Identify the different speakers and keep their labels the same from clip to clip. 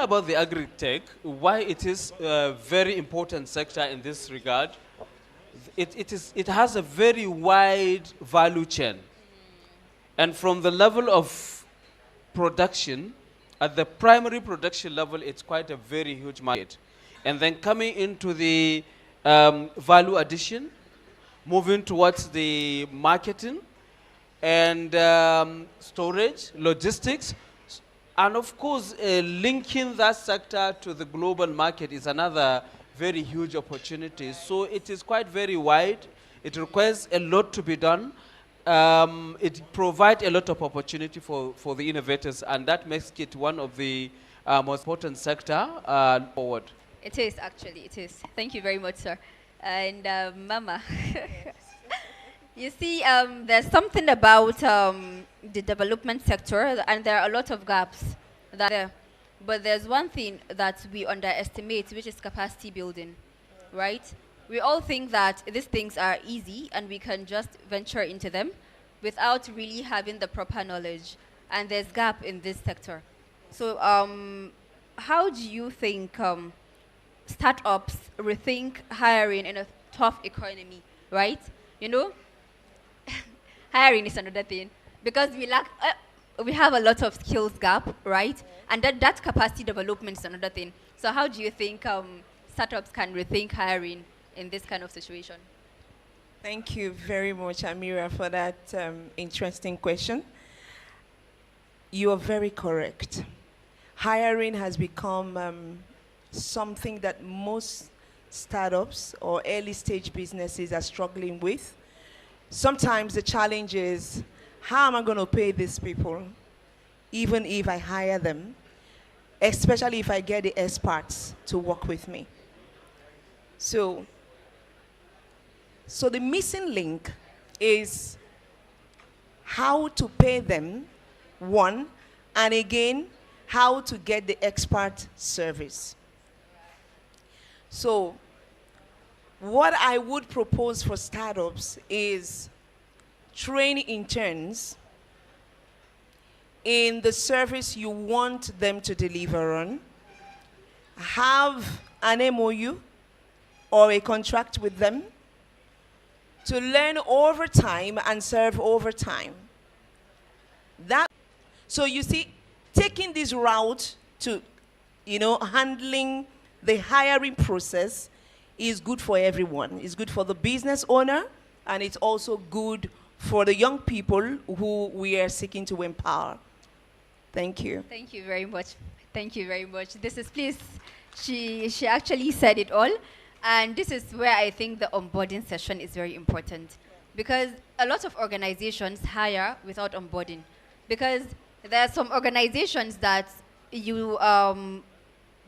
Speaker 1: about the agri-tech, why it is a very important sector in this regard, it has a very wide value chain. And from the level of production, at the primary production level, it's quite a very huge market. And then coming into the value addition, moving towards the marketing and storage, logistics, and of course, linking that sector to the global market is another very huge opportunity. So it is quite very wide. It requires a lot to be done. It provides a lot of opportunity for the innovators, and that makes it one of the most important sector forward.
Speaker 2: It is, actually, it is. Thank you very much, sir. And Mama, you see, there's something about the development sector, and there are a lot of gaps there. But there's one thing that we underestimate, which is capacity building, right? We all think that these things are easy and we can just venture into them without really having the proper knowledge. And there's gap in this sector. So how do you think startups rethink hiring in a tough economy, right? You know, hiring is another thing because we have a lot of skills gap, right? And that capacity development is another thing. So how do you think startups can rethink hiring in this kind of situation?
Speaker 3: Thank you very much, Amira, for that interesting question. You are very correct. Hiring has become something that most startups or early stage businesses are struggling with. Sometimes the challenge is, how am I going to pay these people, even if I hire them, especially if I get the experts to work with me? So the missing link is how to pay them, one, and again, how to get the expert service. So what I would propose for startups is train interns in the service you want them to deliver on, have an MOU or a contract with them to learn over time and serve over time. So you see, taking this route to, handling the hiring process is good for everyone. It's good for the business owner, and it's also good for the young people who we are seeking to empower. Thank you.
Speaker 2: Thank you very much. Thank you very much. This is, please, she actually said it all. And this is where I think the onboarding session is very important. Because a lot of organizations hire without onboarding. Because there are some organizations that you,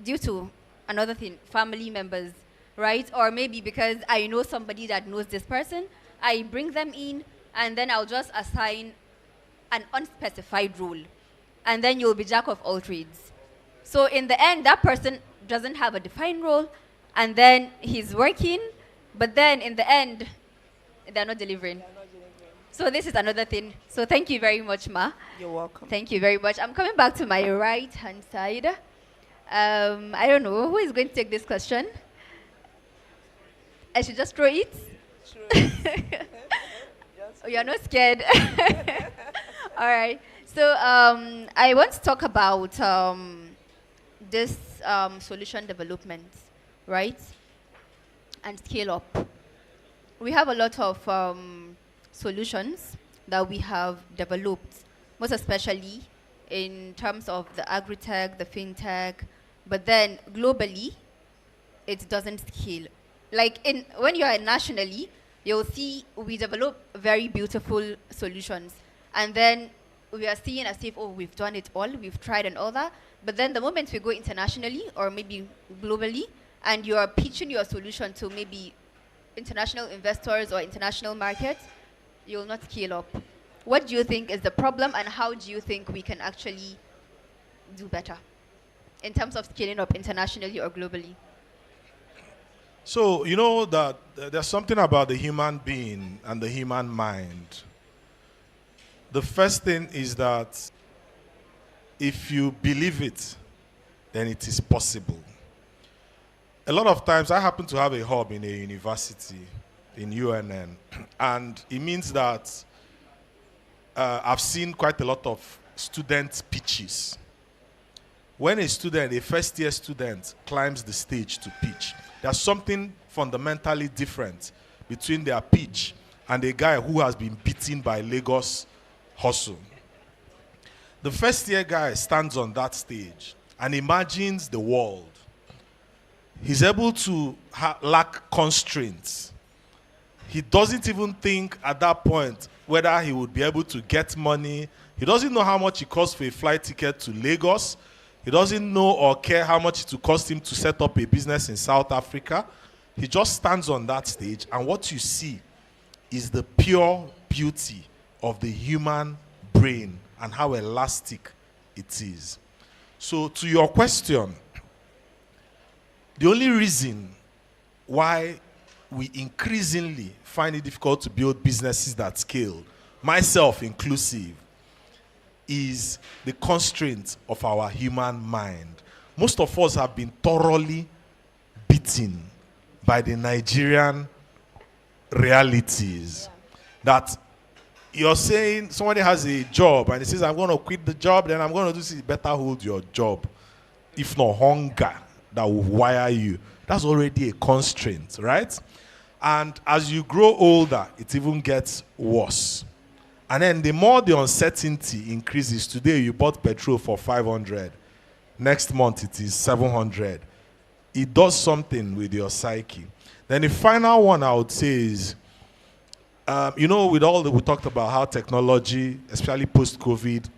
Speaker 2: due to another thing, family members, right? Or maybe because I know somebody that knows this person, I bring them in, and then I'll just assign an unspecified role. And then you'll be jack of all trades. So in the end, that person doesn't have a defined role, and then he's working, but then in the end, they're not delivering. So this is another thing. So thank you very much, Ma.
Speaker 3: You're welcome.
Speaker 2: Thank you very much. I'm coming back to my right-hand side. I don't know, who is going to take this question? I should just throw it? Oh, you're not scared. All right. So I want to talk about this solution development, right? And scale up. We have a lot of solutions that we have developed, most especially in terms of the agri-tech, the fintech, but then globally, it doesn't scale. Like when you are nationally, you'll see we develop very beautiful solutions. And then we are seeing as if, oh, we've done it all, we've tried and all that. But then the moment we go internationally or maybe globally, and you are pitching your solution to maybe international investors or international markets, you'll not scale up. What do you think is the problem, and how do you think we can actually do better in terms of scaling up internationally or globally?
Speaker 4: So, you know that there's something about the human being and the human mind. The first thing is that if you believe it, then it is possible. A lot of times, I happen to have a hub in a university in UNN, and it means that I've seen quite a lot of student pitches. When a student, a first-year student, climbs the stage to pitch, there's something fundamentally different between their pitch and a guy who has been beaten by Lagos hustle. The first-year guy stands on that stage and imagines the world. He's able to lack constraints. He doesn't even think at that point whether he would be able to get money. He doesn't know how much it costs for a flight ticket to Lagos. He doesn't know or care how much it will cost him to set up a business in South Africa. He just stands on that stage, and what you see is the pure beauty of the human brain and how elastic it is. So to your question, the only reason why we increasingly find it difficult to build businesses that scale, myself inclusive, is the constraint of our human mind. Most of us have been thoroughly beaten by the Nigerian realities. That you're saying somebody has a job and he says, I'm going to quit the job, then I'm going to do this. Better hold your job. If not hunger that will wire you. That's already a constraint, right? And as you grow older, it even gets worse. And then the more the uncertainty increases, today you bought petrol for 500. Next month it is 700. It does something with your psyche. Then the final one I would say is, you know, with all that we talked about how technology, especially post-COVID,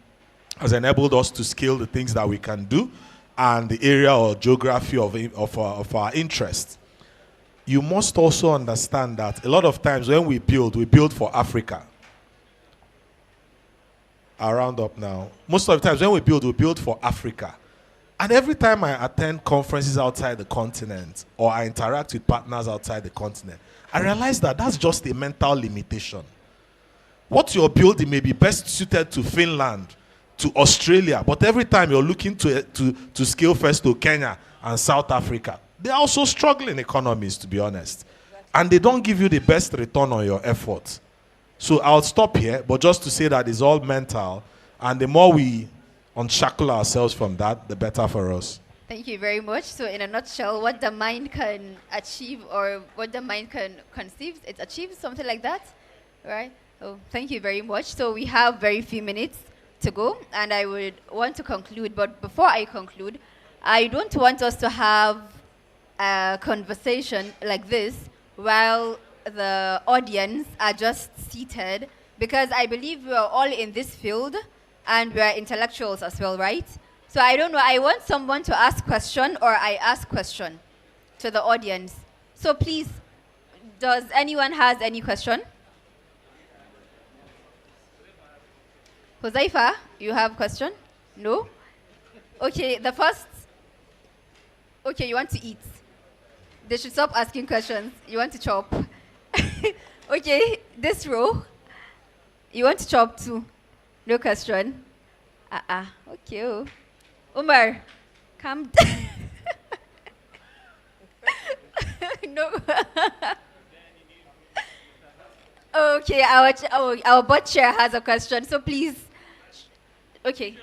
Speaker 4: has enabled us to scale the things that we can do and the area or geography of our interest. You must also understand that a lot of times when we build for Africa. I'll round up now. Most of the times when we build for Africa. And every time I attend conferences outside the continent or I interact with partners outside the continent, I realize that that's just a mental limitation. What you're building may be best suited to Finland, to Australia, but every time you're looking to scale first to Kenya and South Africa, they're also struggling economies, to be honest. And they don't give you the best return on your effort. So I'll stop here, but just to say that it's all mental, and the more we unshackle ourselves from that, the better for us.
Speaker 2: Thank you very much. So in a nutshell, what the mind can achieve or what the mind can conceive, it achieves, something like that, right? Oh, thank you very much. So we have very few minutes to go, and I would want to conclude, but before I conclude, I don't want us to have a conversation like this while the audience are just seated, because I believe we are all in this field and we are intellectuals as well, right? So I don't know, I want someone to ask question or I ask question to the audience. So please, does anyone has any question? Huzaifa, you have question? No? Okay, the first, okay, you want to eat. They should stop asking questions. You want to chop. Okay, this row, you want to chop too. No question. Okay. Oh. Umar, come. No. Okay, our board chair has a question, so please. Okay.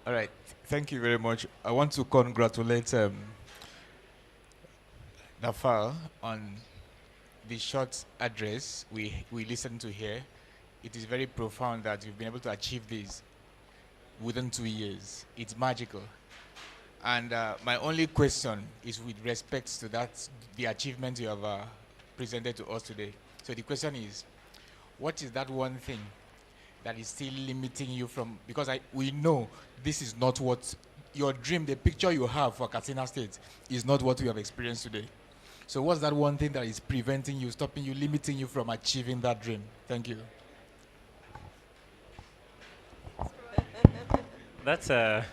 Speaker 5: All right. Thank you very much. I want to congratulate Nafal on the short address we listened to here. It is very profound that you've been able to achieve this within 2 years. It's magical. And my only question is with respect to that, the achievement you have presented to us today. So the question is, what is that one thing that is still limiting you from, because we know this is not what your dream, the picture you have for Katsina State is not what we have experienced today. So what's that one thing that is preventing you, stopping you, limiting you from achieving that dream? Thank you.
Speaker 6: That's a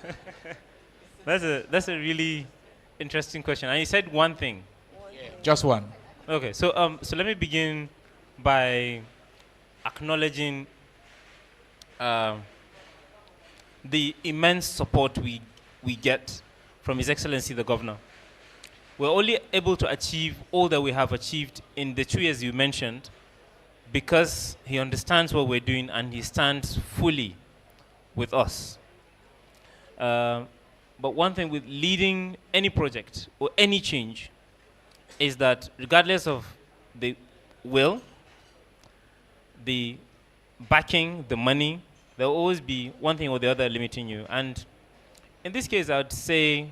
Speaker 6: really interesting question. And you said one thing.
Speaker 5: Yeah, just one.
Speaker 6: Okay, so let me begin by acknowledging the immense support we get from His Excellency the Governor. We're only able to achieve all that we have achieved in the 2 years you mentioned because he understands what we're doing and he stands fully with us. But one thing with leading any project or any change is that regardless of the will, the backing, the money, there will always be one thing or the other limiting you. And in this case, I would say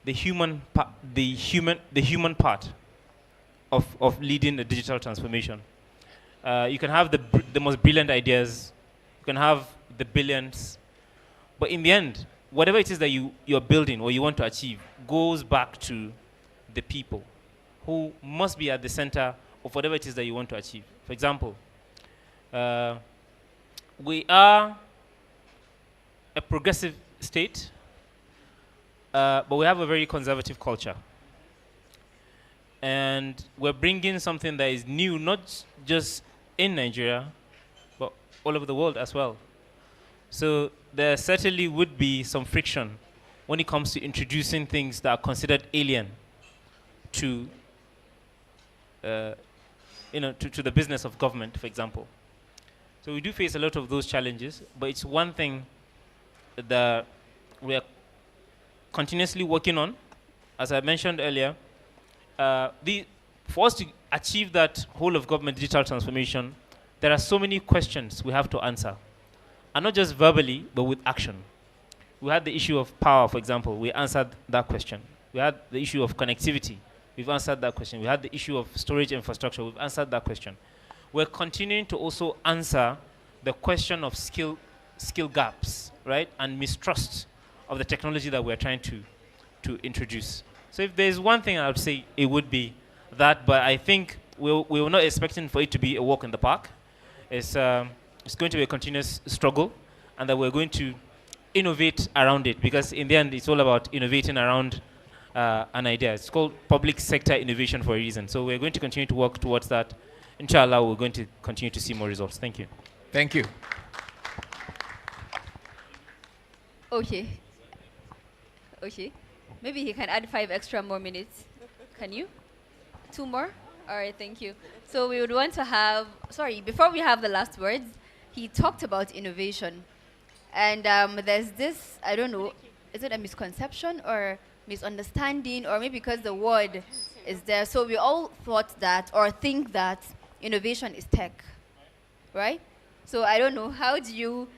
Speaker 6: the human part of leading a digital transformation. You can have the most brilliant ideas, you can have the billions, but in the end, whatever it is that you're building or you want to achieve goes back to the people who must be at the center of whatever it is that you want to achieve. For example, we are a progressive state, but we have a very conservative culture. And we're bringing something that is new, not just in Nigeria, but all over the world as well. So there certainly would be some friction when it comes to introducing things that are considered alien to, to the business of government, for example. So we do face a lot of those challenges, but it's one thing that we are continuously working on. As I mentioned earlier, for us to achieve that whole of government digital transformation, there are so many questions we have to answer. And not just verbally, but with action. We had the issue of power, for example. We answered that question. We had the issue of connectivity. We've answered that question. We had the issue of storage infrastructure. We've answered that question. We're continuing to also answer the question of skill gaps, right? And mistrust of the technology that we're trying to introduce. So if there's one thing I would say, it would be that, but I think we were not expecting for it to be a walk in the park. It's going to be a continuous struggle, and that we're going to innovate around it, because in the end, it's all about innovating around an idea. It's called public sector innovation for a reason. So we're going to continue to work towards that. Inshallah, we're going to continue to see more results. Thank you.
Speaker 5: Thank you.
Speaker 2: Okay. Maybe he can add 5 extra more minutes. Can you? 2 more? All right, thank you. So we would want to have, before we have the last words, he talked about innovation. And there's this, I don't know, is it a misconception or misunderstanding, or maybe because the word is there. So we all thought that, or think that innovation is tech, right? So I don't know, how do you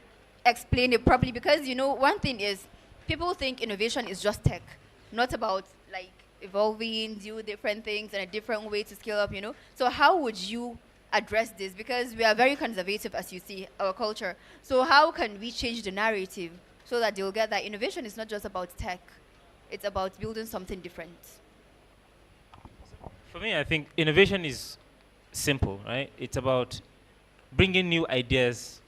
Speaker 2: explain it properly? Because, one thing is, people think innovation is just tech, not about like evolving, do different things in a different way to scale up, So how would you address this? Because we are very conservative, as you see, our culture. So how can we change the narrative so that they'll get that innovation is not just about tech, it's about building something different?
Speaker 6: For me, I think innovation is simple, right? It's about bringing new ideas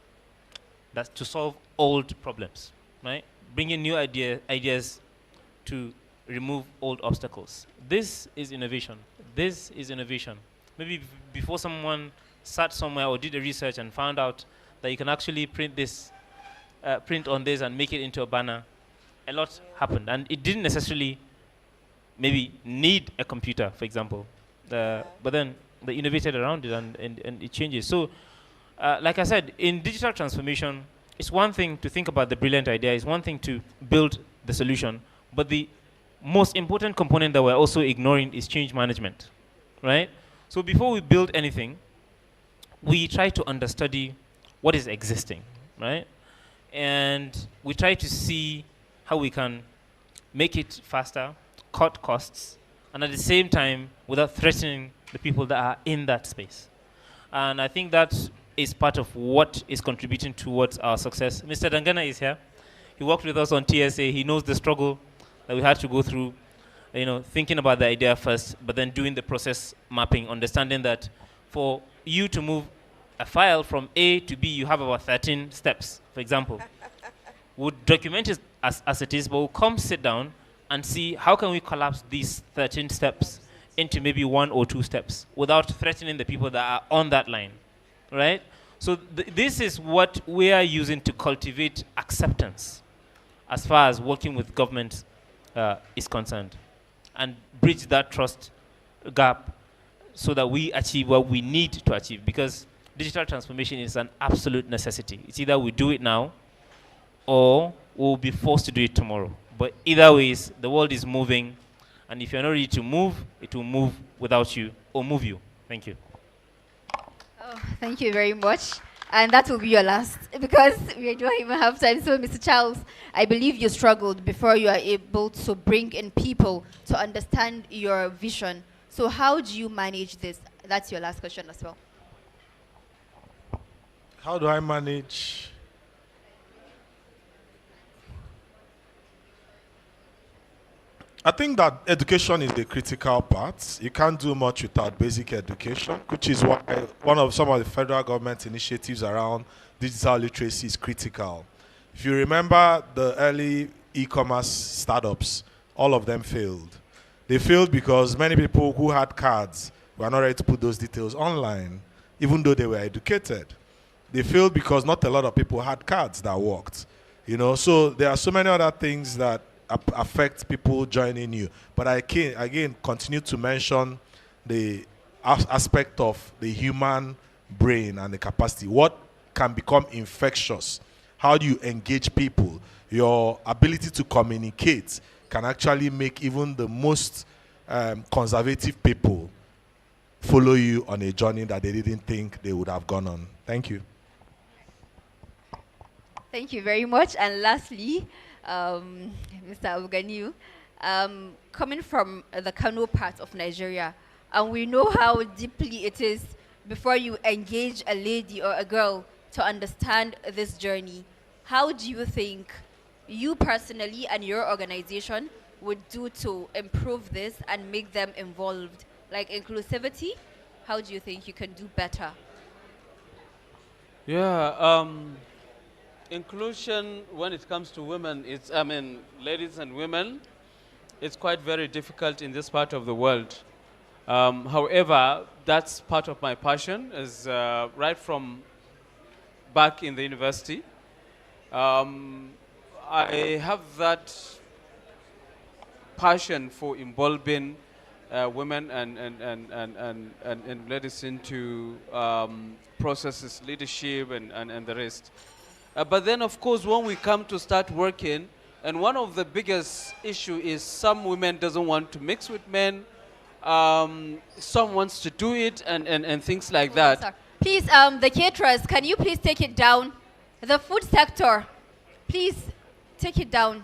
Speaker 6: to solve old problems, right? Bringing new ideas to remove old obstacles. This is innovation. This is innovation. Maybe before someone sat somewhere or did a research and found out that you can actually print on this and make it into a banner, a lot happened. And it didn't necessarily maybe need a computer, for example. But then they innovated around it and it changes. So, like I said, in digital transformation, it's one thing to think about the brilliant idea, it's one thing to build the solution, but the most important component that we're also ignoring is change management, right? So before we build anything, we try to understudy what is existing, right? And we try to see how we can make it faster, cut costs, and at the same time, without threatening the people that are in that space. And I think that is part of what is contributing towards our success. Mr. Dangana is here. He worked with us on TSA. He knows the struggle that we had to go through, thinking about the idea first, but then doing the process mapping, understanding that for you to move a file from A to B, you have about 13 steps, for example. We'll document it as it is, but we'll come sit down and see how can we collapse these 13 steps into maybe 1 or 2 steps without threatening the people that are on that line, right? So this is what we are using to cultivate acceptance as far as working with government is concerned, and bridge that trust gap so that we achieve what we need to achieve, because digital transformation is an absolute necessity. It's either we do it now or we'll be forced to do it tomorrow. But either ways, the world is moving, and if you're not ready to move, it will move without you or move you. Thank you.
Speaker 2: Oh, thank you very much. And that will be your last, because we don't even have time. So, Mr. Charles, I believe you struggled before you are able to bring in people to understand your vision. So how do you manage this? That's your last question as well.
Speaker 4: How do I manage? I think that education is the critical part. You can't do much without basic education, which is why one of some of the federal government initiatives around digital literacy is critical. If you remember the early e-commerce startups, all of them failed. They failed because many people who had cards were not ready to put those details online, even though they were educated. They failed because not a lot of people had cards that worked. You know, so there are so many other things that affect people joining you. But I can, again, continue to mention the aspect of the human brain and the capacity. What can become infectious? How do you engage people? Your ability to communicate can actually make even the most conservative people follow you on a journey that they didn't think they would have gone on. Thank you.
Speaker 2: Thank you very much. And lastly, Mr. Uganiu, coming from the Kano part of Nigeria, and we know how deeply it is before you engage a lady or a girl to understand this journey. How do you think you personally and your organization would do to improve this and make them involved? Like inclusivity, how do you think you can do better?
Speaker 1: Yeah, inclusion when it comes to women, it's, I mean, ladies and women, it's quite very difficult in this part of the world. However, that's part of my passion, is right from back in the university. I have that passion for involving women and ladies into processes, leadership, and the rest. But then, of course, when we come to start working, and one of the biggest issue is some women doesn't want to mix with men, some wants to do it, and things like that.
Speaker 2: Sorry. Please, the caterers, can you please take it down? The food sector, please take it down.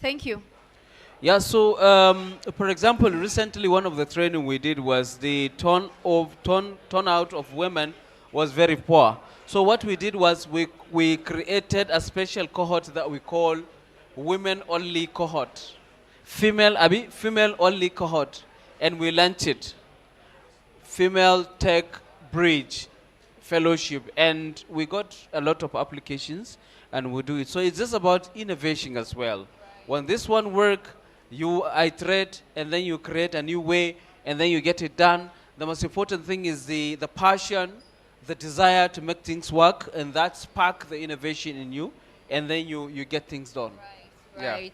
Speaker 2: Thank you.
Speaker 1: Yeah, so for example, recently one of the training we did was the turnout of women was very poor. So what we did was we created a special cohort that we call women only cohort, female only cohort, and we launched it, Female Tech Bridge Fellowship, and we got a lot of applications, and we do it. So it's just about innovation as well. When this one work, you iterate, and then you create a new way, and then you get it done. The most important thing is the passion, the desire to make things work, and that spark the innovation in you, and then you get things done.
Speaker 2: Right.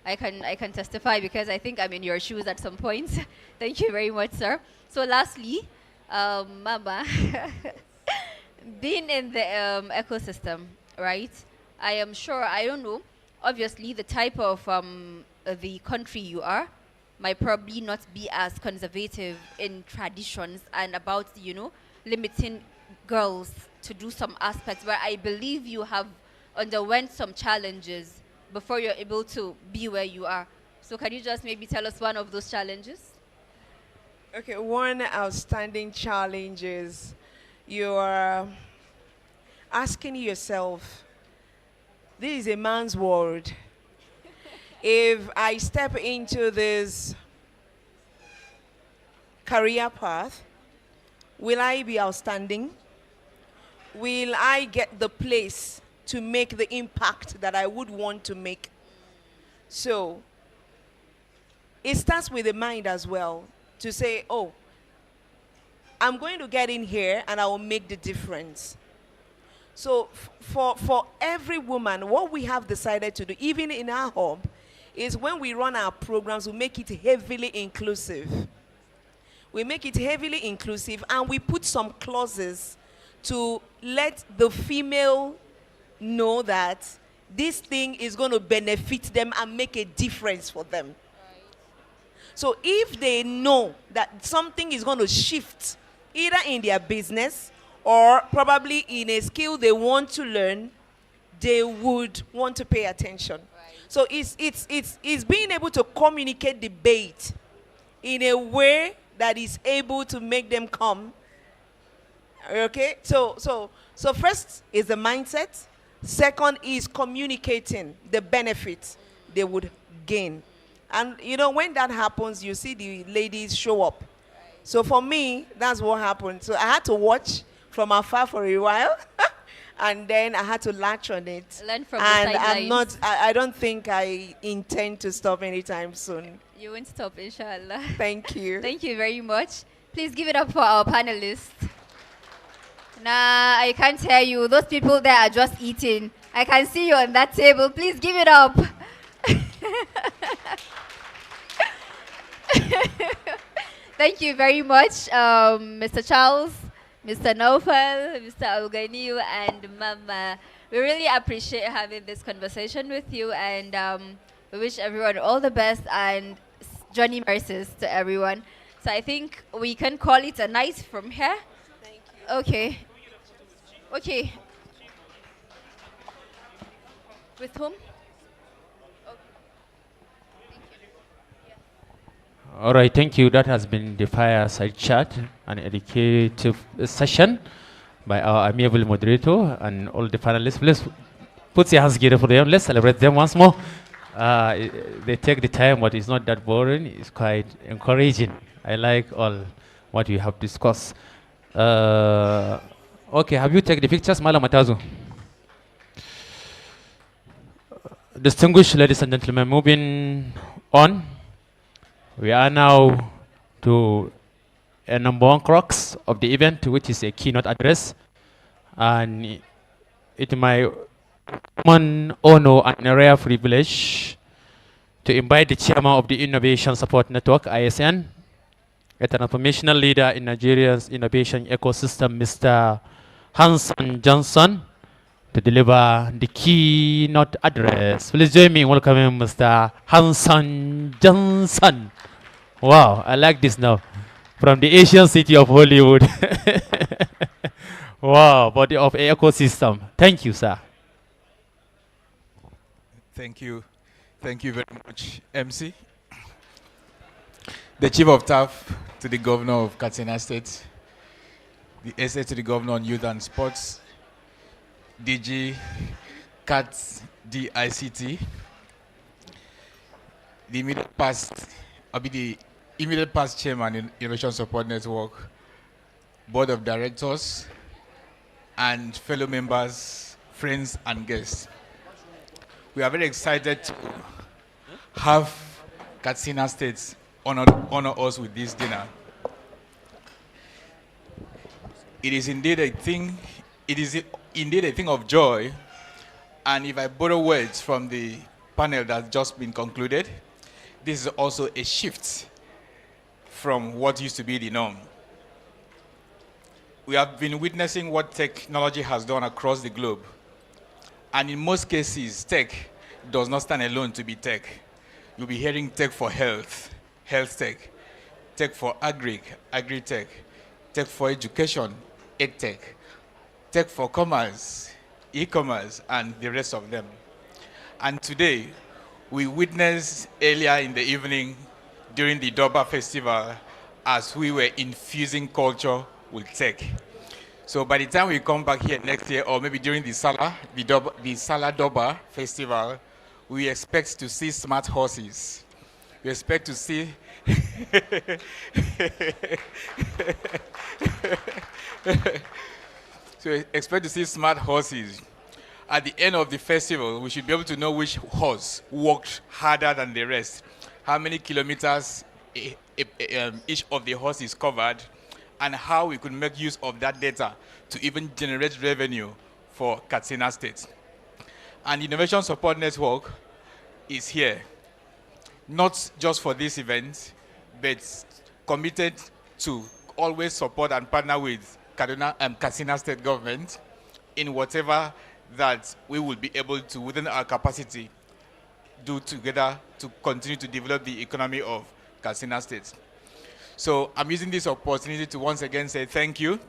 Speaker 2: I can testify because I think I'm in your shoes at some point. Thank you very much, sir. So lastly, Mama, being in the ecosystem, right? I am sure, I don't know, obviously the type of the country you are might probably not be as conservative in traditions and about, you know, limiting girls to do some aspects where I believe you have underwent some challenges before you're able to be where you are. So can you just maybe tell us one of those challenges?
Speaker 3: Okay, one outstanding challenge is you're asking yourself, this is a man's world. If I step into this career path, will I be outstanding? Will I get the place to make the impact that I would want to make? So it starts with the mind as well. to say, oh, I'm going to get in here and I will make the difference. So for every woman, what we have decided to do, even in our hub, is when we run our programs, we make it heavily inclusive. We make it heavily inclusive, and we put some clauses to let the female know that this thing is going to benefit them and make a difference for them. So if they know that something is going to shift, either in their business or probably in a skill they want to learn, they would want to pay attention. So it's being able to communicate debate in a way that is able to make them come. Okay? So first is the mindset. Second is communicating the benefits they would gain. And you know, when that happens, you see the ladies show up. So for me, that's what happened. So I had to watch from afar for a while. And then I had to latch on it.
Speaker 2: Learn from
Speaker 3: and
Speaker 2: the
Speaker 3: I'm
Speaker 2: sidelines.
Speaker 3: I don't think I intend to stop anytime soon.
Speaker 2: You won't stop, inshallah.
Speaker 3: Thank you.
Speaker 2: Thank you very much. Please give it up for our panelists. Nah, I can't tell you. Those people there are just eating. I can see you on that table. Please give it up. Thank you very much, Mr. Charles, Mr. Naufal, Mr. Alganiu, and Mama. We really appreciate having this conversation with you, and we wish everyone all the best and Johnny mercies to everyone. So I think we can call it a night from here.
Speaker 3: Thank you.
Speaker 2: Okay. Okay. With whom?
Speaker 7: All right, thank you. That has been the fireside chat, an educative session by our amiable moderator and all the panelists. Please put your hands together for them. Let's celebrate them once more. They take the time, but it's not that boring. It's quite encouraging. I like all what you have discussed. Okay, have you taken the pictures, Malam Matazu? Distinguished ladies and gentlemen, moving on. We are now to a number one crux of the event, which is a keynote address. And it is my common honor and a rare privilege to invite the chairman of the Innovation Support Network, ISN, a transformational leader in Nigeria's innovation ecosystem, Mr. Hanson Johnson, to deliver the keynote address. Please join me in welcoming Mr. Hanson Johnson. Wow, I like this now. From the Asian city of Hollywood. Wow, body of ecosystem. Thank you, sir.
Speaker 5: Thank you. Thank you very much, MC. The Chief of Staff to the Governor of Katsina State, the SA to the Governor on Youth and Sports, DG KATDICT, the immediate past, I'll be the immediate past chairman in Innovation Support Network, Board of Directors, and fellow members, friends, and guests. We are very excited to have Katsina State honor us with this dinner. It is indeed a thing. It is indeed a thing of joy. And if I borrow words from the panel that's just been concluded, this is also a shift from what used to be the norm. We have been witnessing what technology has done across the globe. And in most cases, tech does not stand alone to be tech. You'll be hearing tech for health, health tech, tech for agri-tech, tech for education, ed-tech, tech for commerce, e-commerce, and the rest of them. And today, we witnessed earlier in the evening during the Doba Festival as we were infusing culture with tech. So by the time we come back here next year, or maybe during the Salah Doba Festival, we expect to see smart horses. We expect to see so we expect to see smart horses. At the end of the festival, we should be able to know which horse worked harder than the rest, how many kilometers each of the hosts is covered, and how we could make use of that data to even generate revenue for Katsina State. And Innovation Support Network is here, not just for this event, but committed to always support and partner with Katsina State Government in whatever that we will be able to, within our capacity, do together to continue to develop the economy of Katsina State. So I'm using this opportunity to once again say thank you.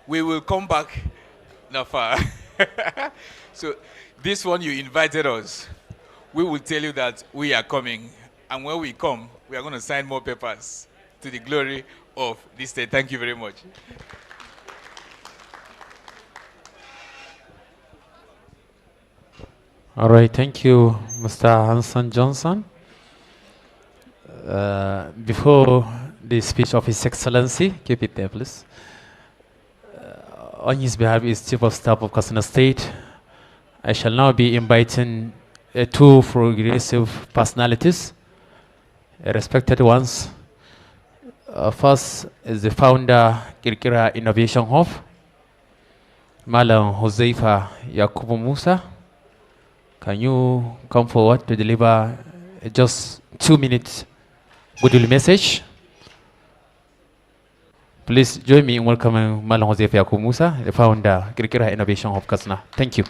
Speaker 5: We will come back no far. So this one, you invited us. We will tell you that we are coming. And when we come, we are going to sign more papers to the glory of this state. Thank you very much.
Speaker 7: All right, thank you, Mr. Hanson Johnson. Before the speech of His Excellency, keep it there, please. On his behalf is Chief of Staff of Katsina State. I shall now be inviting two progressive personalities, respected ones. First is the founder, Kirkira Innovation Hub, Malam Huzaifa Yakubu Musa. Can you come forward to deliver just 2 minutes goodwill message? Please join me in welcoming Malam Huzaifa Yakubu Musa, the founder, Kirkira Innovation Hub Katsina. Thank you.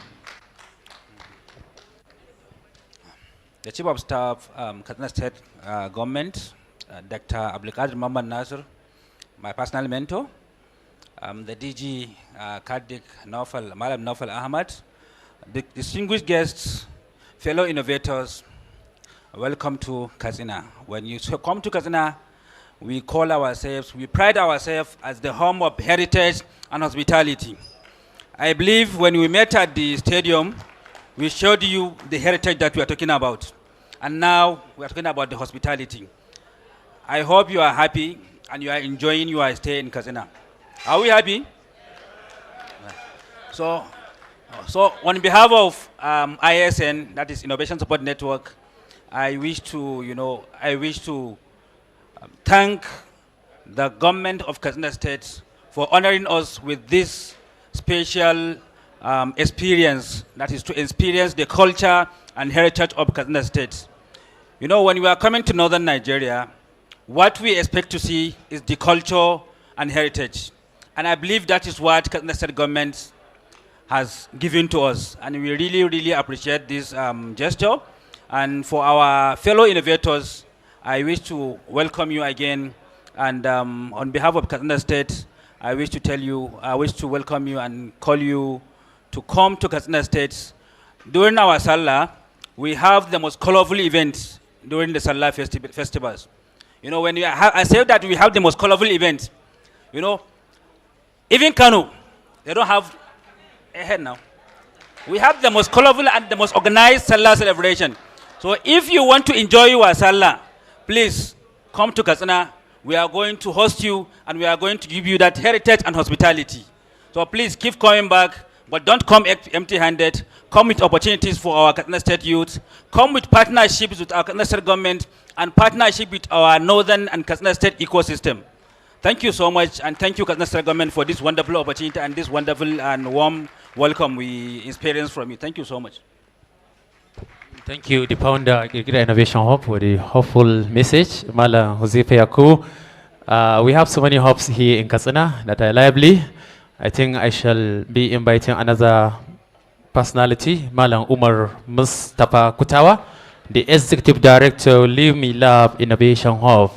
Speaker 8: The Chief of Staff, Katsina State Government, Dr. Abdulkadir Muhammad Nasir, my personal mentor, the DG KATDICT, Malam Naufal Ahmad, the distinguished guests, fellow innovators, welcome to Katsina. When you come to Katsina, we call ourselves, we pride ourselves as the home of heritage and hospitality. I believe when we met at the stadium, we showed you the heritage that we are talking about. And now we are talking about the hospitality. I hope you are happy and you are enjoying your stay in Katsina. Are we happy? So on behalf of ISN, that is Innovation Support Network, I wish to thank the government of Katsina State for honoring us with this special experience, that is to experience the culture and heritage of Katsina State. You know, when we are coming to northern Nigeria, what we expect to see is the culture and heritage. And I believe that is what Katsina State Government has given to us. And we really, really appreciate this gesture. And for our fellow innovators, I wish to welcome you again. And on behalf of Katsina State, I wish to welcome you and call you to come to Katsina State. During our Salah, we have the most colorful events during the Salah festivals. You know, when I say that we have the most colorful events, you know, even Kano, they don't have a head now. We have the most colorful and the most organized Salah celebration. So if you want to enjoy your Salah, please come to Katsina. We are going to host you and we are going to give you that heritage and hospitality. So please keep coming back, but don't come empty-handed. Come with opportunities for our Katsina State youth. Come with partnerships with our Katsina State government and partnership with our northern and Katsina State ecosystem. Thank you so much, and thank you Katsina State government for this wonderful opportunity and this wonderful and warm welcome we experienced from you. Thank you so much.
Speaker 7: Thank you, the founder, Kirkira Innovation Hub, for the hopeful message. Malam Huzaifa Yakubu. We have so many hubs here in Katsina that are lively. I think I shall be inviting another personality, Malam Umar Mustafa Kutawa, the Executive Director, Leave Me Love Innovation Hub.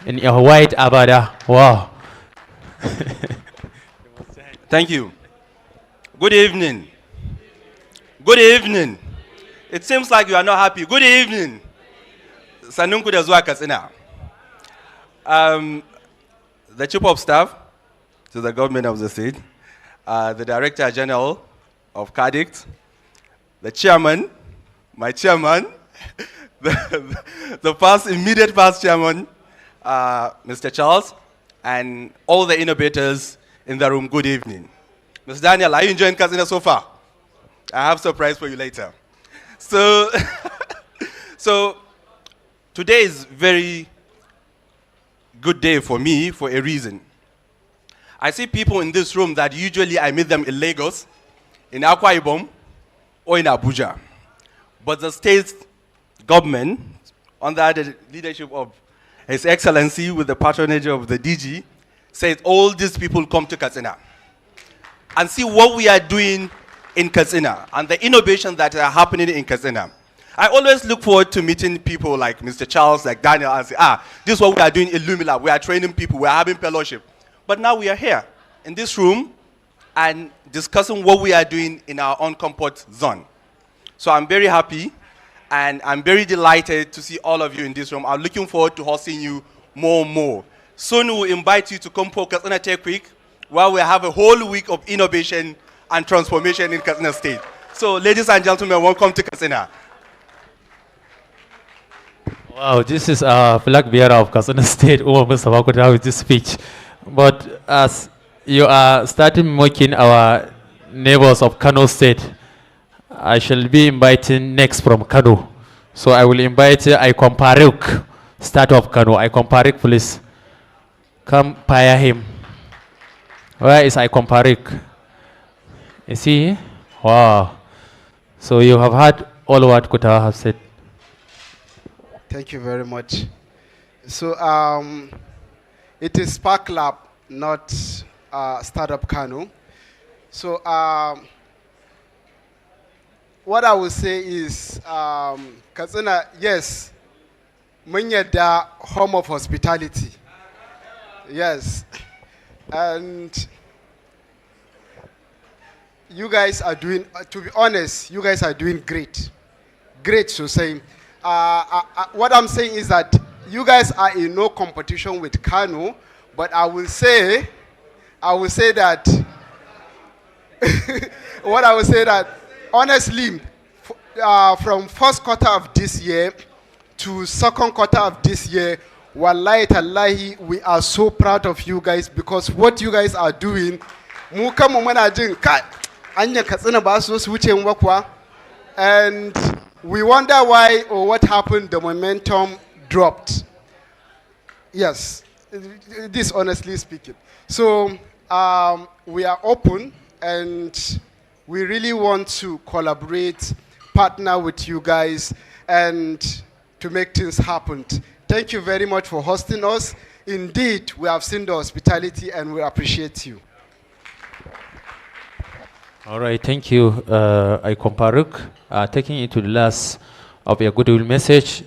Speaker 7: In a white abada. Wow.
Speaker 9: Thank you. Good evening. Good evening. It seems like you are not happy. Good evening. Sanunku da zuwa Katsina. The Chief of Staff to the government of the state, the Director General of KATDICT, the Chairman, my Chairman, the immediate past Chairman, Mr. Charles, and all the innovators in the room, good evening. Mr. Daniel, are you enjoying Katsina so far? I have a surprise for you later. So Today is very good day for me for a reason. I see people in this room that usually I meet them in Lagos, in Akwa Ibom, or in Abuja. But the state government, under the leadership of His Excellency with the patronage of the DG, said all these people come to Katsina and see what we are doing in Katsina and the innovation that are happening in Katsina. I always look forward to meeting people like Mr. Charles, like Daniel, and say, this is what we are doing in Lumila. We are training people, we are having fellowship. But now we are here in this room and discussing what we are doing in our own comfort zone. So I'm very happy and I'm very delighted to see all of you in this room. I'm looking forward to hosting you more and more. Soon we'll invite you to come for Katsina Tech Week, where we have a whole week of innovation and transformation in Katsina State. So ladies and gentlemen, welcome to Katsina.
Speaker 7: Wow, this is a flag bearer of Katsina State, Umar Mustafa Kuta, with this speech. But as you are starting mocking our neighbors of Kano State, I shall be inviting next from Kano. So I will invite Icon Paruk, start of Kano. Icon Paruk, please. Come fire him. Where is Icon Paruk? Is he here? Wow. So you have heard all what Kuta have said.
Speaker 10: Thank you very much. So it is Spark Lab, not Startup Kano. So what I will say is, Katsina, yes, Munyada, home of hospitality. Yes. And you guys are doing, to be honest, you guys are doing great. Great, so saying. What I'm saying is that you guys are in no competition with Kano, but I will say that, what I will say that, honestly, from first quarter of this year to second quarter of this year, wallahi tallahi, we are so proud of you guys because what you guys are doing, and we wonder why or what happened, the momentum dropped. Yes, this honestly speaking. So we are open and we really want to collaborate, partner with you guys and to make things happen. Thank you very much for hosting us. Indeed, we have seen the hospitality and we appreciate you.
Speaker 7: All right, thank you, Icon Paruk. Taking it to the last of your goodwill message,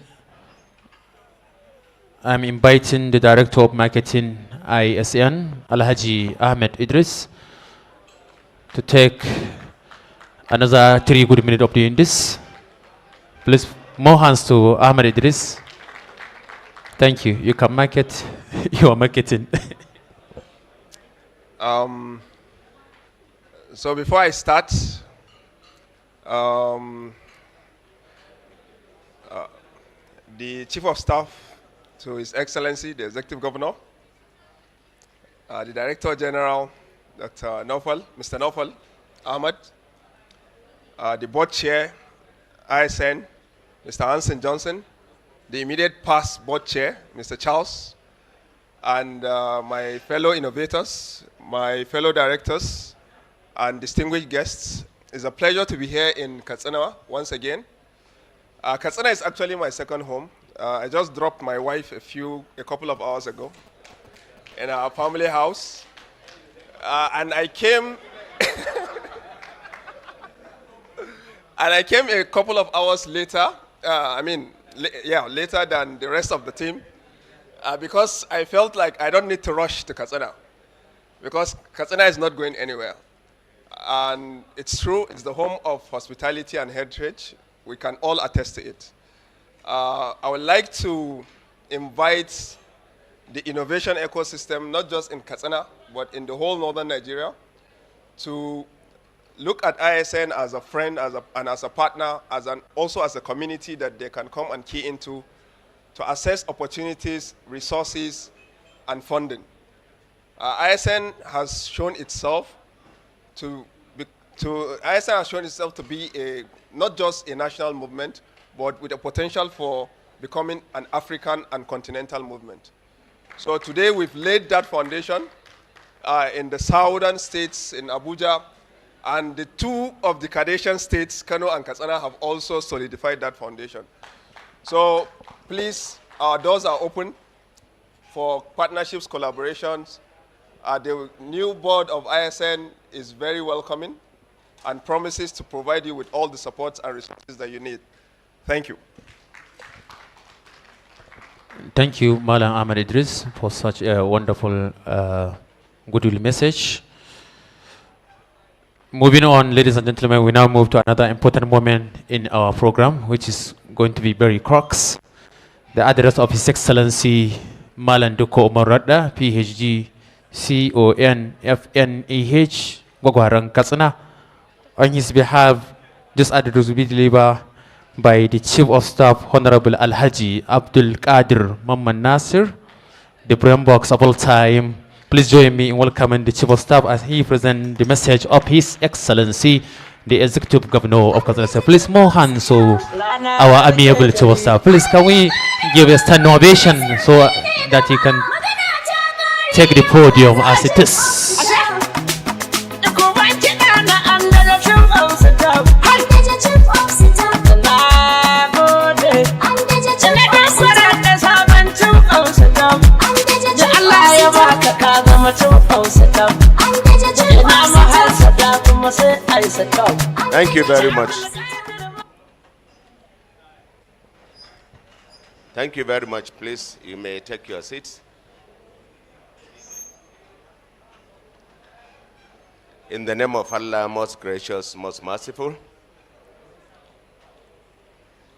Speaker 7: I'm inviting the Director of Marketing, ISN, Alhaji Ahmed Idris, to take another 3 good minutes of doing this. Please, more hands to Ahmed Idris. Thank you. You can market your marketing.
Speaker 11: So before I start, the Chief of Staff to His Excellency, the Executive Governor, the Director General, Dr. Naufal, Mr. Naufal Ahmad, the Board Chair, ISN, Mr. Hansen Johnson, the immediate past Board Chair, Mr. Charles, and my fellow innovators, my fellow directors, and distinguished guests. It's a pleasure to be here in Katsina once again. Katsina is actually my second home. I just dropped my wife a couple of hours ago in our family house. And I came and I came a couple of hours later, later than the rest of the team, because I felt like I don't need to rush to Katsina, because Katsina is not going anywhere. And it's true, it's the home of hospitality and heritage. We can all attest to it. I would like to invite the innovation ecosystem, not just in Katsina, but in the whole northern Nigeria, to look at ISN as a friend and as a partner, also as a community that they can come and key into to assess opportunities, resources, and funding. ISN has shown itself to be not just a national movement, but with a potential for becoming an African and continental movement. So today we've laid that foundation in the southern states in Abuja, and the two of the Cardassian states, Kano and Katsina, have also solidified that foundation. So please, our doors are open for partnerships, collaborations. The new board of ISN is very welcoming and promises to provide you with all the support and resources that you need. Thank you.
Speaker 7: Thank you, Malam Ahmed Idris, for such a wonderful goodwill message. Moving on, ladies and gentlemen, we now move to another important moment in our program, which is going to be very crux. The address of His Excellency Malam Duko Umar Radda, PhD, CONFNEH, Gwagwarang Katsina. On his behalf, this address will be delivered by the Chief of Staff, Honorable Alhaji Abdul Qadir Mamman Nasir, the Box of all time. Please join me in welcoming the Chief of Staff as he presents the message of His Excellency, the Executive Governor of Katsina State. Please, more hands so our amiable Chief of Staff. Please, can we give a stand ovation so that he can take the podium as it is.
Speaker 12: Thank you very much. Thank you very much. Please, you may take your seats. In the name of Allah, most gracious, most merciful,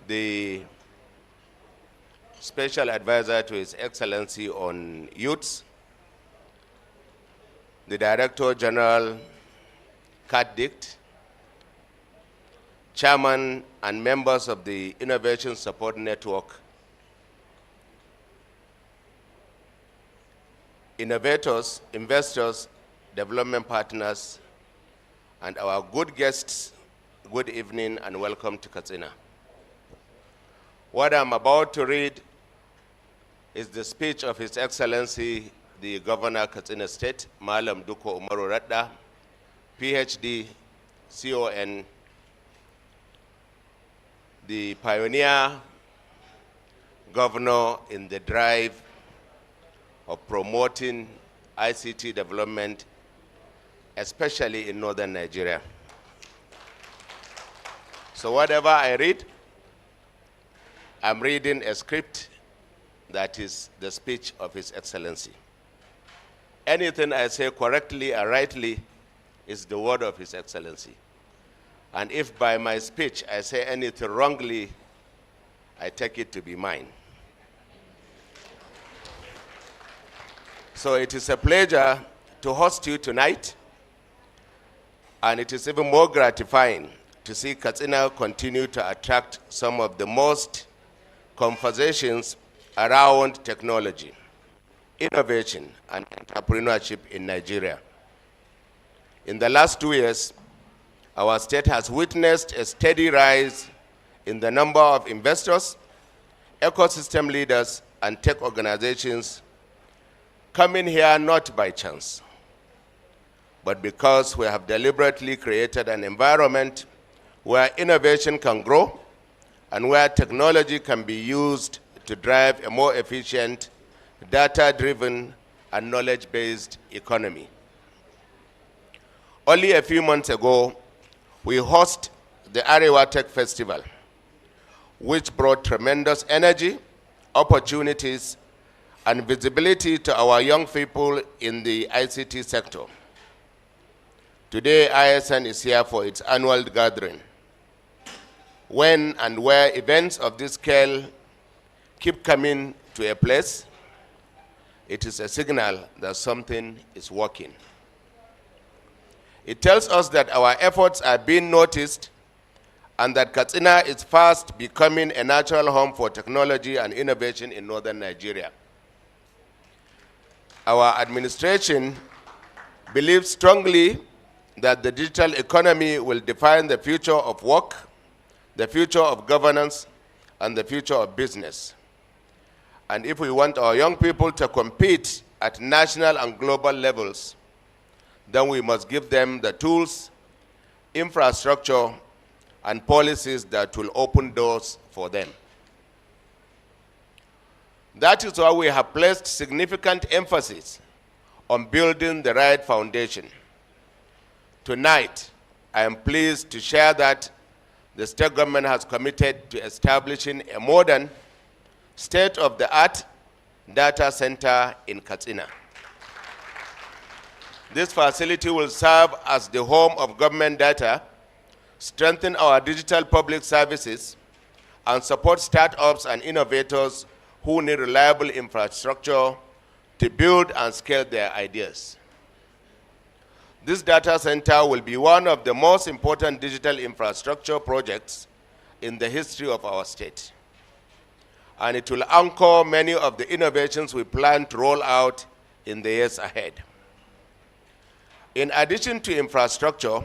Speaker 12: the Special Advisor to His Excellency on Youths, the Director General, KATDICT, Chairman and members of the Innovation Support Network, innovators, investors, development partners, and our good guests, good evening and welcome to Katsina. What I'm about to read is the speech of His Excellency, the Governor Katsina State, Malam Duko Umaru Radda, PhD, CON, the pioneer governor in the drive of promoting ICT development, especially in northern Nigeria. So whatever I read, I'm reading a script that is the speech of His Excellency. Anything I say correctly or rightly is the word of His Excellency. And if by my speech I say anything wrongly, I take it to be mine. So it is a pleasure to host you tonight, and it is even more gratifying to see Katsina continue to attract some of the most conversations around technology, innovation, and entrepreneurship in Nigeria. In the last 2 years, our state has witnessed a steady rise in the number of investors, ecosystem leaders, and tech organizations coming here not by chance, but because we have deliberately created an environment where innovation can grow and where technology can be used to drive a more efficient, data-driven, and knowledge-based economy. Only a few months ago, we hosted the Arewa Tech Festival, which brought tremendous energy, opportunities, and visibility to our young people in the ICT sector. Today, ISN is here for its annual gathering. When and where events of this scale keep coming to a place, it is a signal that something is working. It tells us that our efforts are being noticed and that Katsina is fast becoming a natural home for technology and innovation in northern Nigeria. Our administration believes strongly that the digital economy will define the future of work, the future of governance, and the future of business. And if we want our young people to compete at national and global levels, then we must give them the tools, infrastructure, and policies that will open doors for them. That is why we have placed significant emphasis on building the right foundation. Tonight, I am pleased to share that the state government has committed to establishing a modern, state-of-the-art data center in Katsina. This facility will serve as the home of government data, strengthen our digital public services, and support startups and innovators who need reliable infrastructure to build and scale their ideas. This data center will be one of the most important digital infrastructure projects in the history of our state. And it will anchor many of the innovations we plan to roll out in the years ahead. In addition to infrastructure,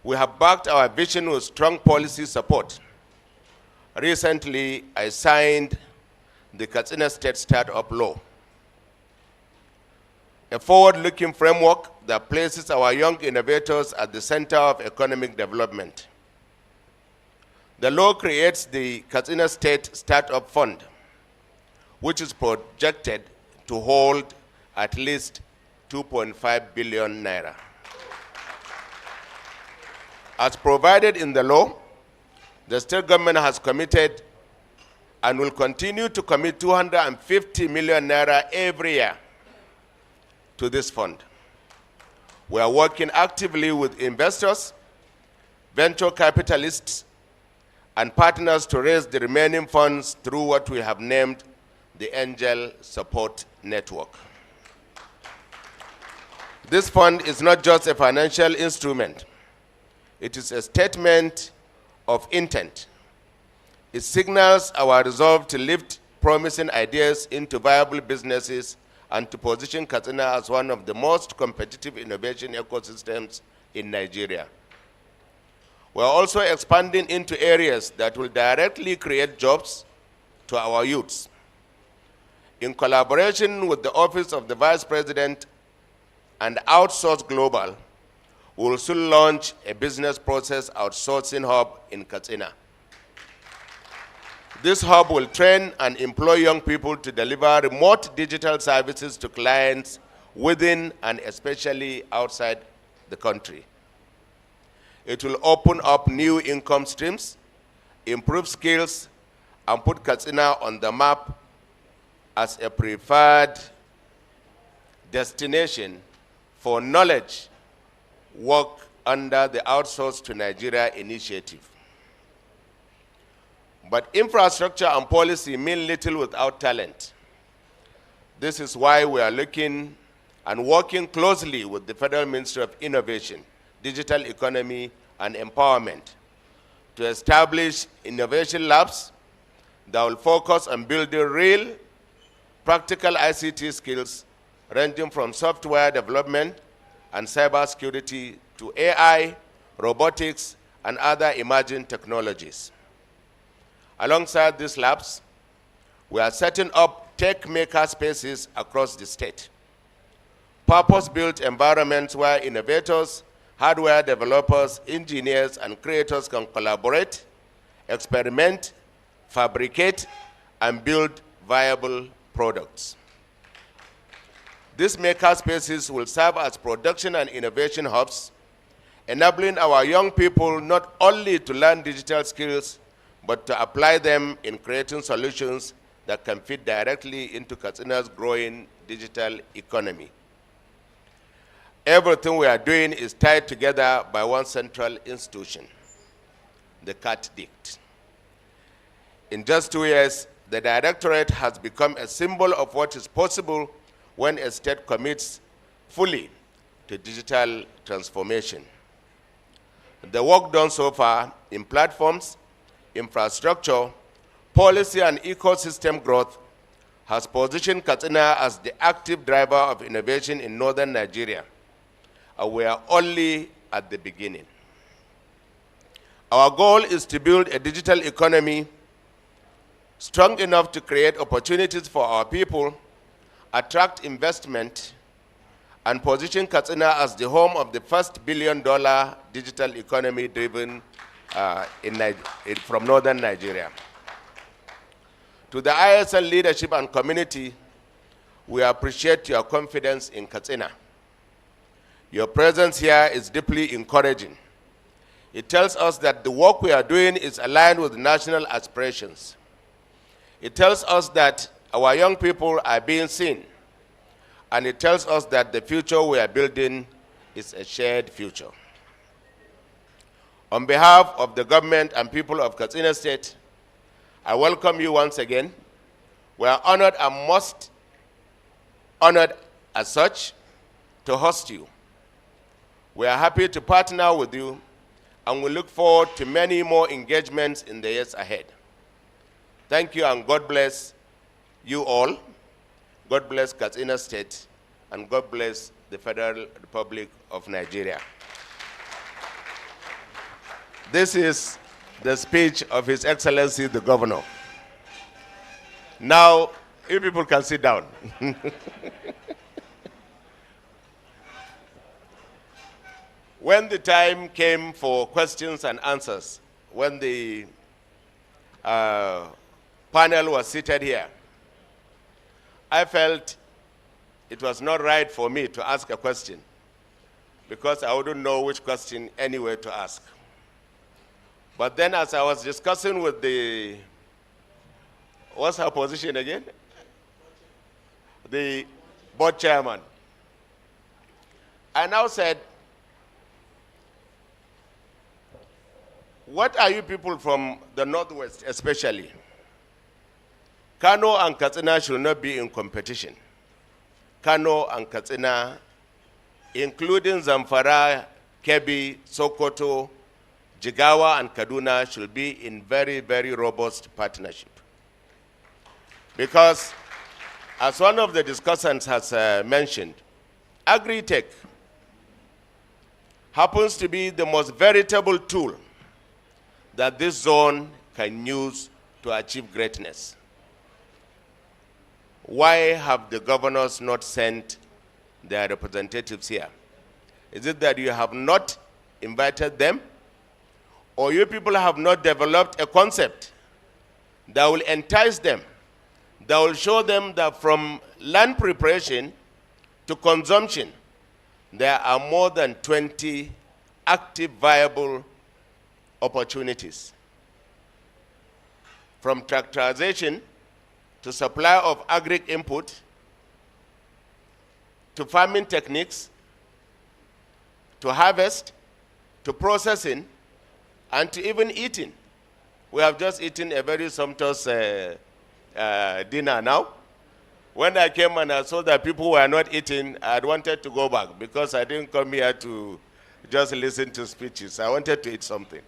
Speaker 12: we have backed our vision with strong policy support. Recently, I signed the Katsina State Startup Law, a forward-looking framework that places our young innovators at the center of economic development. The law creates the Katsina State Startup Fund, which is projected to hold at least 2.5 billion naira. As provided in the law, the state government has committed and will continue to commit 250 million naira every year to this fund. We are working actively with investors, venture capitalists, and partners to raise the remaining funds through what we have named the Angel Support Network. This fund is not just a financial instrument. It is a statement of intent. It signals our resolve to lift promising ideas into viable businesses and to position Katsina as one of the most competitive innovation ecosystems in Nigeria. We are also expanding into areas that will directly create jobs to our youths. In collaboration with the Office of the Vice President and Outsource Global, we will soon launch a business process outsourcing hub in Katsina. This hub will train and employ young people to deliver remote digital services to clients within and especially outside the country. It will open up new income streams, improve skills, and put Katsina on the map as a preferred destination for knowledge work under the Outsource to Nigeria initiative. But infrastructure and policy mean little without talent. This is why we are looking and working closely with the Federal Ministry of Innovation, Digital Economy, and Empowerment to establish innovation labs that will focus on building real, practical ICT skills ranging from software development and cybersecurity to AI, robotics, and other emerging technologies. Alongside these labs, we are setting up tech maker spaces across the state. Purpose-built environments where innovators, hardware developers, engineers, and creators can collaborate, experiment, fabricate, and build viable products. These maker spaces will serve as production and innovation hubs, enabling our young people not only to learn digital skills, but to apply them in creating solutions that can fit directly into Katsina's growing digital economy. Everything we are doing is tied together by one central institution, the KATDICT. In just 2 years, the directorate has become a symbol of what is possible when a state commits fully to digital transformation. The work done so far in platforms, infrastructure, policy, and ecosystem growth has positioned Katsina as the active driver of innovation in northern Nigeria. And we are only at the beginning. Our goal is to build a digital economy strong enough to create opportunities for our people, attract investment, and position Katsina as the home of the first billion-dollar digital economy driven from northern Nigeria. To the ISN leadership and community, we appreciate your confidence in Katsina. Your presence here is deeply encouraging. It tells us that the work we are doing is aligned with national aspirations. It tells us that our young people are being seen, and it tells us that the future we are building is a shared future. On behalf of the government and people of Katsina State, I welcome you once again. We are honored and most honored as such to host you. We are happy to partner with you, and we look forward to many more engagements in the years ahead. Thank you, and God bless you all. God bless Katsina State, and God bless the Federal Republic of Nigeria. This is the speech of His Excellency the Governor. Now, you people can sit down. When the time came for questions and answers, when the panel was seated here, I felt it was not right for me to ask a question because I wouldn't know which question anyway to ask. But then as I was discussing with the, what's her position again? The board chairman. I now said, what are you people from the Northwest especially? Kano and Katsina should not be in competition. Kano and Katsina, including Zamfara, Kebbi, Sokoto, Jigawa, and Kaduna, should be in very, very robust partnership. Because, as one of the discussants has mentioned, agri-tech happens to be the most veritable tool that this zone can use to achieve greatness. Why have the governors not sent their representatives here? Is it that you have not invited them? Or you people have not developed a concept that will entice them, that will show them that from land preparation to consumption, there are more than 20 active, viable opportunities. From tractorization to supply of agri input, to farming techniques, to harvest, to processing, and to even eating. We have just eaten a very sumptuous dinner now. When I came and I saw that people were not eating, I had wanted to go back because I didn't come here to just listen to speeches. I wanted to eat something.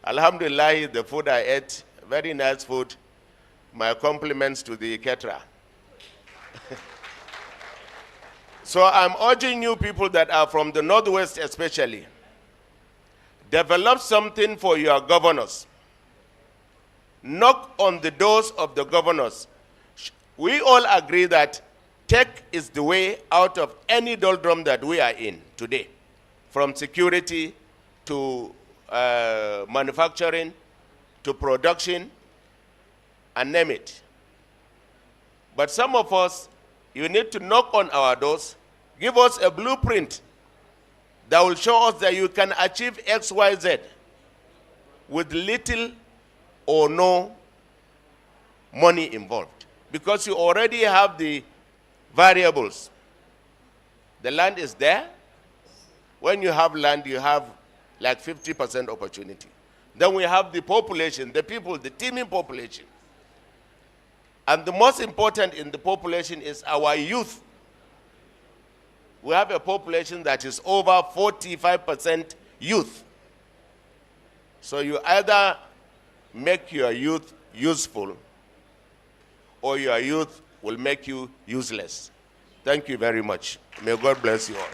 Speaker 12: Alhamdulillah, the food I ate, very nice food. My compliments to the caterer. So I'm urging you people that are from the Northwest especially, develop something for your governors. Knock on the doors of the governors. We all agree that tech is the way out of any doldrum that we are in today, from security to manufacturing to production, and name it. But some of us, you need to knock on our doors, give us a blueprint that will show us that you can achieve X, Y, Z with little or no money involved, because you already have the variables. The land is there. When you have land, you have like 50% opportunity. Then we have the population, the people, the teeming population. And the most important in the population is our youth. We have a population that is over 45% youth. So you either make your youth useful or your youth will make you useless. Thank you very much. May God bless you all.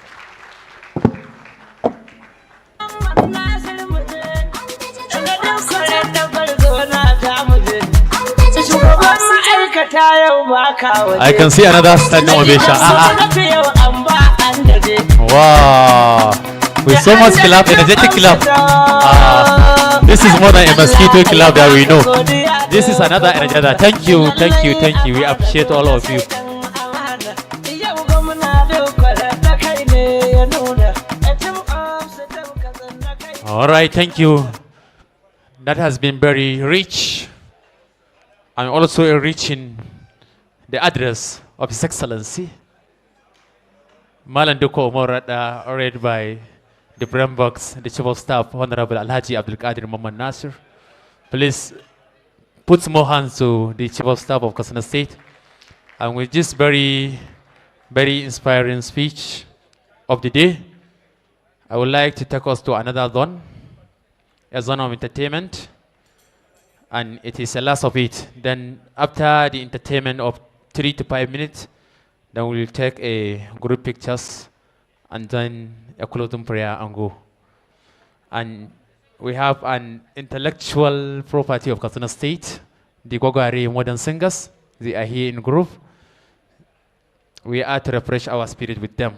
Speaker 7: I can see another standing ovation. Wow. With so much clap, energetic clap. This is more than a mosquito clap that we know. This is another energizer. Thank you, thank you, thank you. We appreciate all of you. All right, thank you. That has been very rich and also enriching the address of His Excellency Malan Duko Morada, read by the Prime Box, the Chief of Staff, Honorable Alhaji Abdul Qadir Muhammad Nasir. Please put some more hands to the Chief of Staff of Katsina State. And with this very, very inspiring speech of the day, I would like to take us to another zone, a zone of entertainment. And it is the last of it. Then after the entertainment of 3 to 5 minutes, then we'll take a group pictures and then a closing prayer and go. And we have an intellectual property of Katsina State, the Gogari Modern Singers. They are here in group. We are to refresh our spirit with them.